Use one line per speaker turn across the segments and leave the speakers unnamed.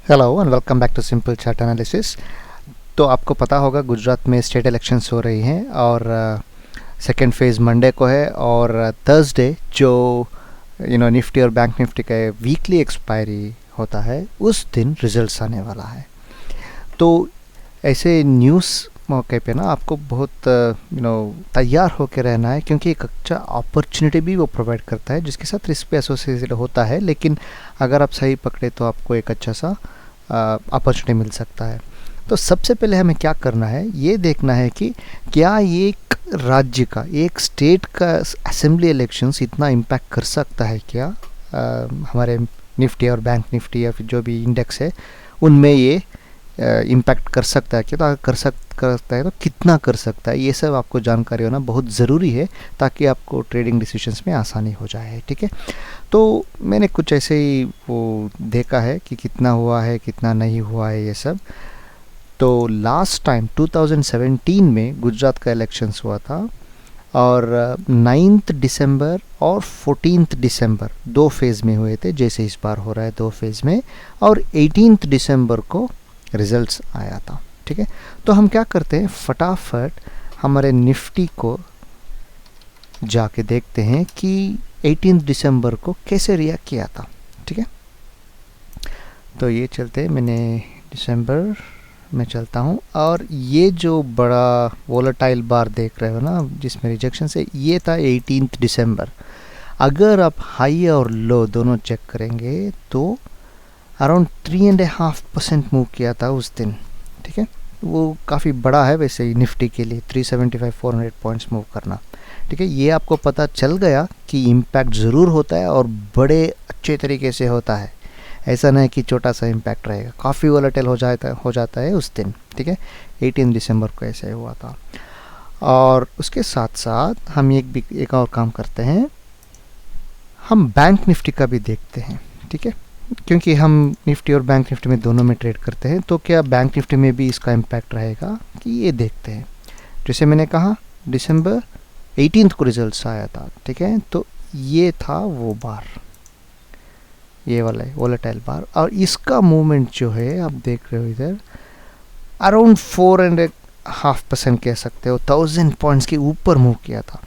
Hello and welcome back to simple chart analysis. तो आपको पता होगा गुजरात में स्टेट इलेक्शंस हो रही हैं और सेकेंड फेज़ मंडे को है और थर्सडे जो निफ्टी और बैंक निफ्टी का वीकली एक्सपायरी होता है उस दिन रिजल्ट्स आने वाला है। तो ऐसे न्यूज़ मौके पे ना आपको बहुत तैयार होकर रहना है, क्योंकि एक अच्छा अपॉर्चुनिटी भी वो प्रोवाइड करता है जिसके साथ रिस्क भी एसोसिएटेड होता है, लेकिन अगर आप सही पकड़े तो आपको एक अच्छा सा अपॉर्चुनिटी मिल सकता है। तो सबसे पहले हमें क्या करना है, ये देखना है कि क्या ये एक राज्य का, एक स्टेट का असेंबली इलेक्शंस इतना इम्पैक्ट कर सकता है क्या हमारे निफ्टी और बैंक निफ्टी या फिर जो भी इंडेक्स है उनमें ये इम्पैक्ट कर सकता है क्या। तो अगर करता है तो कितना कर सकता है, ये सब आपको जानकारी होना बहुत ज़रूरी है ताकि आपको ट्रेडिंग डिसीजंस में आसानी हो जाए। ठीक है, तो मैंने कुछ ऐसे ही वो देखा है कि कितना हुआ है कितना नहीं हुआ है ये सब। तो लास्ट टाइम 2017 में गुजरात का इलेक्शंस हुआ था और 9 दिसंबर और 14 दिसंबर दो फेज़ में हुए थे, जैसे इस बार हो रहा है दो फेज़ में, और 18 दिसंबर को रिजल्ट्स आया था। ठीक है, तो हम क्या करते हैं, फटाफट हमारे निफ्टी को जाके देखते हैं कि 18 दिसंबर को कैसे रिएक्ट किया था। ठीक है, तो ये चलते हैं, मैंने दिसंबर में चलता हूँ और ये जो बड़ा वोलेटाइल बार देख रहे हो ना जिसमें रिजेक्शन से, ये था 18 दिसंबर। अगर आप हाई और लो दोनों चेक करेंगे तो अराउंड 3.5% मूव किया था उस दिन। ठीक है, वो काफ़ी बड़ा है वैसे ही निफ्टी के लिए 375-400 पॉइंट्स मूव करना। ठीक है, ये आपको पता चल गया कि इम्पैक्ट ज़रूर होता है और बड़े अच्छे तरीके से होता है, ऐसा नहीं कि छोटा सा इम्पैक्ट रहेगा, काफ़ी वोलेटाइल हो जाता है उस दिन। ठीक है, 18 दिसंबर को ऐसे हुआ था। और उसके साथ साथ हम एक और काम करते हैं, हम बैंक निफ्टी का भी देखते हैं। ठीक है, क्योंकि हम निफ्टी और बैंक निफ्टी में दोनों में ट्रेड करते हैं, तो क्या बैंक निफ्टी में भी इसका इम्पैक्ट रहेगा कि ये देखते हैं। जैसे मैंने कहा दिसंबर 18 को रिजल्ट्स आया था। ठीक है, तो ये था वो बार, ये वाला वोलेटाइल बार, और इसका मूवमेंट जो है आप देख रहे हो इधर अराउंड 4.5% कह सकते हो, 1000 पॉइंट्स के ऊपर मूव किया था।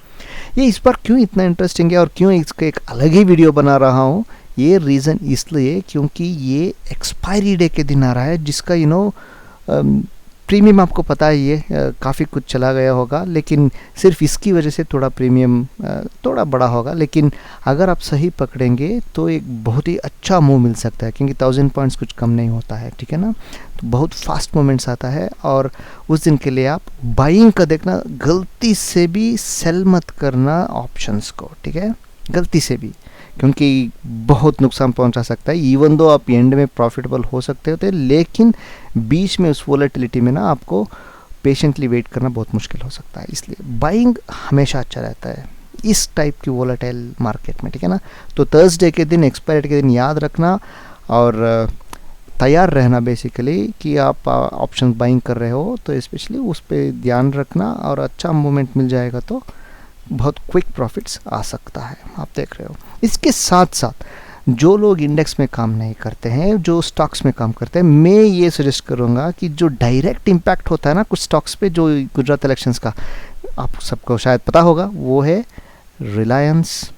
ये इस बार क्यों इतना इंटरेस्टिंग है और क्यों इसका एक अलग ही वीडियो बना रहा हूँ, ये रीज़न इसलिए क्योंकि ये एक्सपायरी डे के दिन आ रहा है, जिसका प्रीमियम आपको पता है ये काफ़ी कुछ चला गया होगा, लेकिन सिर्फ इसकी वजह से थोड़ा प्रीमियम थोड़ा बड़ा होगा। लेकिन अगर आप सही पकड़ेंगे तो एक बहुत ही अच्छा मूव मिल सकता है, क्योंकि 1000 पॉइंट्स कुछ कम नहीं होता है। ठीक है ना, तो बहुत फास्ट मूवमेंट्स आता है और उस दिन के लिए आप बाइंग का देखना, गलती से भी सेल मत करना ऑप्शंस को। ठीक है, गलती से भी, क्योंकि बहुत नुकसान पहुंचा सकता है। इवन दो आप एंड में प्रॉफिटेबल हो सकते होते, लेकिन बीच में उस वोलेटिलिटी में ना आपको पेशेंटली वेट करना बहुत मुश्किल हो सकता है। इसलिए बाइंग हमेशा अच्छा रहता है इस टाइप की वोलेटाइल मार्केट में। ठीक है ना, तो थर्सडे के दिन, एक्सपायरी के दिन याद रखना और तैयार रहना बेसिकली कि आप ऑप्शन बाइंग कर रहे हो, तो स्पेशली उस पर ध्यान रखना और अच्छा मूवमेंट मिल जाएगा तो बहुत क्विक प्रॉफिट्स आ सकता है, आप देख रहे हो। इसके साथ साथ जो लोग इंडेक्स में काम नहीं करते हैं, जो स्टॉक्स में काम करते हैं, मैं ये सजेस्ट करूँगा कि जो डायरेक्ट इम्पैक्ट होता है ना कुछ स्टॉक्स पे, जो गुजरात इलेक्शंस का आप सबको शायद पता होगा, वो है रिलायंस।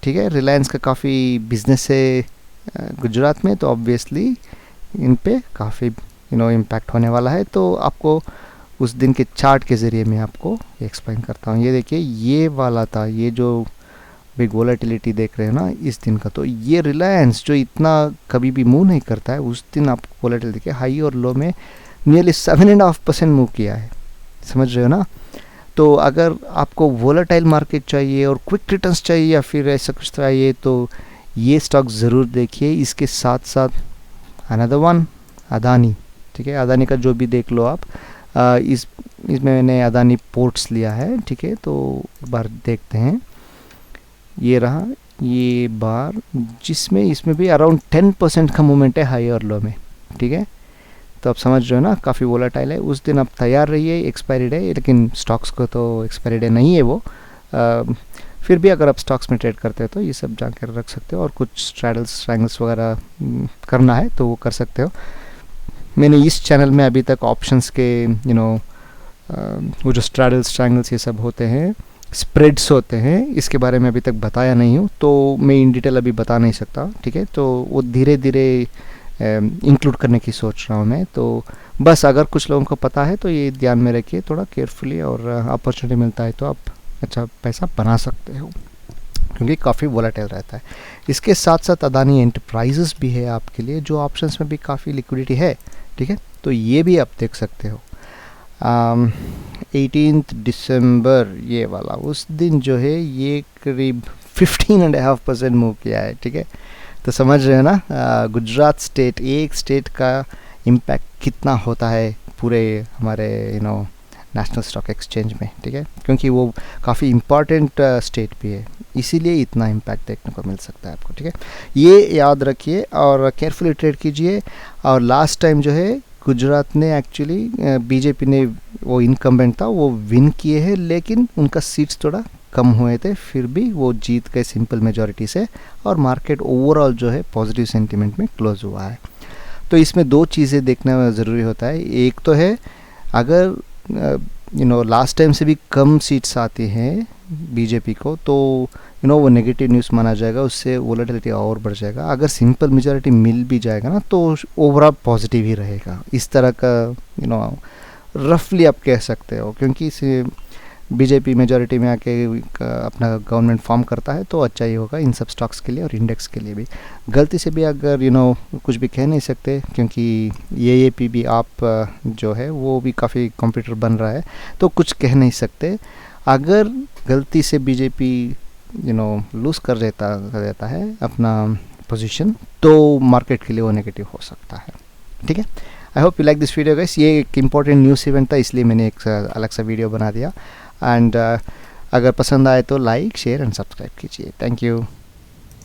ठीक है, रिलायंस का काफ़ी बिजनेस है गुजरात में, तो ऑब्वियसली इन पे काफ़ी इम्पैक्ट होने वाला है। तो आपको उस दिन के चार्ट के ज़रिए मैं आपको एक्सप्लेन करता हूँ। ये देखिए, ये वाला था, ये जो बिग वोलेटिलिटी देख रहे हैं ना इस दिन का, तो ये रिलायंस जो इतना कभी भी मूव नहीं करता है, उस दिन आपको वोलेटिलिटी देखिए हाई और लो में नियरली 7.5% मूव किया है, समझ रहे हो ना। तो अगर आपको वोलेटाइल मार्केट चाहिए और क्विक रिटर्न्स चाहिए या फिर ऐसा कुछ चाहिए तो ये स्टॉक ज़रूर देखिए। इसके साथ साथ अनदर वन अदानी। ठीक है, अदानी का जो भी देख लो आप, इसमें मैंने अदानी पोर्ट्स लिया है। ठीक है, तो एक बार देखते हैं, ये रहा ये बार, जिसमें इसमें भी अराउंड 10% का मूवमेंट है हाई और लो में। ठीक है, तो आप समझ रहे हो ना, काफ़ी वोलेटाइल है। उस दिन आप तैयार रहिए, एक्सपायरी डे, लेकिन स्टॉक्स को तो एक्सपायरी डे नहीं है वो, फिर भी अगर आप स्टॉक्स में ट्रेड करते हो तो ये सब जानकर रख सकते हो, और कुछ स्ट्रैडल्स ट्रायंगल्स वगैरह करना है तो वो कर सकते हो। मैंने इस चैनल में अभी तक ऑप्शंस के वो जो स्ट्रैडल्स ट्रायंगल्स ये सब होते हैं, स्प्रेड्स होते हैं, इसके बारे में अभी तक बताया नहीं हूँ, तो मैं इन डिटेल अभी बता नहीं सकता, ठीक है। तो वो धीरे धीरे इंक्लूड करने की सोच रहा हूँ मैं। तो बस अगर कुछ लोगों को पता है तो ये ध्यान में रखिए थोड़ा केयरफुली, और अपॉर्चुनिटी मिलता है तो आप अच्छा पैसा बना सकते हो, क्योंकि काफ़ी वोलेटाइल रहता है। इसके साथ साथ अदानी एंटरप्राइजेस भी है आपके लिए, जो ऑप्शंस में भी काफ़ी लिक्विडिटी है, ठीक है। तो ये भी आप देख सकते हो। 18 दिसंबर ये वाला, उस दिन जो है ये करीब 15.5% मूव किया है, ठीक है। तो समझ रहे हैं ना गुजरात स्टेट, एक स्टेट का इम्पैक्ट कितना होता है पूरे हमारे नेशनल स्टॉक एक्सचेंज में, ठीक है, क्योंकि वो काफ़ी इम्पॉर्टेंट स्टेट भी है, इसीलिए इतना इम्पैक्ट देखने को मिल सकता है आपको, ठीक है। ये याद रखिए और केयरफुली ट्रेड कीजिए। और लास्ट टाइम जो है गुजरात ने एक्चुअली बीजेपी ने, वो इनकम्बेंट था, वो विन किए हैं, लेकिन उनका सीट्स थोड़ा कम हुए थे, फिर भी वो जीत गए सिंपल मेजॉरिटी से, और मार्केट ओवरऑल जो है पॉजिटिव सेंटीमेंट में क्लोज हुआ है। तो इसमें दो चीज़ें देखना ज़रूरी होता है। एक तो है अगर लास्ट टाइम से भी कम सीट्स आती हैं बीजेपी को, तो वो नेगेटिव न्यूज़ माना जाएगा, उससे वोलेटिलिटी और बढ़ जाएगा। अगर सिंपल मेजॉरिटी मिल भी जाएगा ना तो ओवरऑल पॉजिटिव ही रहेगा, इस तरह का रफली आप कह सकते हो, क्योंकि इसे बीजेपी मेजॉरिटी में आके अपना गवर्नमेंट फॉर्म करता है तो अच्छा ही होगा इन सब स्टॉक्स के लिए और इंडेक्स के लिए भी। गलती से भी अगर कुछ भी कह नहीं सकते, क्योंकि ये भी आप जो है वो भी काफ़ी कंप्यूटर बन रहा है, तो कुछ कह नहीं सकते। अगर गलती से बीजेपी लूज़ कर देता है अपना पोजीशन, तो मार्केट के लिए वो नेगेटिव हो सकता है, ठीक है। I hope you like this video guys. ये एक इम्पॉर्टेंट न्यूज़ इवेंट था, इसलिए मैंने एक अलग सा वीडियो बना दिया। एंड अगर पसंद आए तो लाइक, शेयर एंड सब्सक्राइब कीजिए। Thank you.